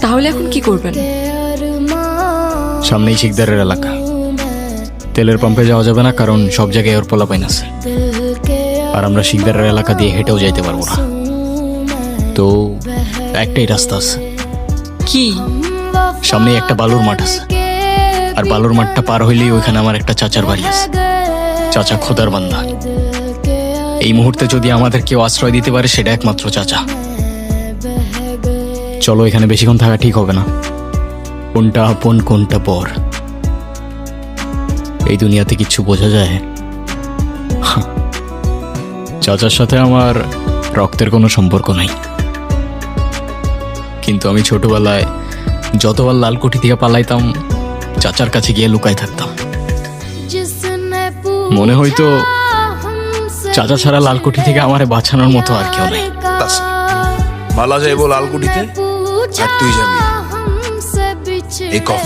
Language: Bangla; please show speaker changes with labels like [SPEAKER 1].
[SPEAKER 1] তাহলে এখন কি করবেন?
[SPEAKER 2] সামনেই শিকদারের এলাকা, তেলের পাম্পে যাওয়া যাবে না কারণ সব জায়গায় ওর পোলাপাইন আছে, আর আমরা শিকদারের এলাকা দিয়ে হেঁটেও যাইতে পারবো না। তো একটাই রাস্তা আছে,
[SPEAKER 1] কি?
[SPEAKER 2] সামনেই একটা বালুর মাঠ আছে, আর বালুর মাঠটা পার হইলেই ওইখানে আমার একটা চাচার বাড়ি আছে। চাচা খোদার বান্দা, এই মুহূর্তে যদি আমাদের কেউ আশ্রয় দিতে পারে সেটা একমাত্র চাচা। চলো, এখানে বেশিক্ষণ থাকা ঠিক হবে না। কোনটা আপন কোনটা পর এই দুনিয়াতে কিচ্ছু বোঝা যায়। চাচার সাথে আমার রক্তের কোনো সম্পর্ক নাই, কিন্তু আমি ছোটবেলায় যতবার লালকুঠি থেকে পালাইতাম চাচার কাছে গিয়ে লুকায় থাকতাম। মনে হইতো চাচা ছাড়া লালকুঠি থেকে আমারে বাঁচানোর মতো আর কেউ নাই।
[SPEAKER 3] মালা যাইবো লালকুঠিতে আর তুই যাবি এই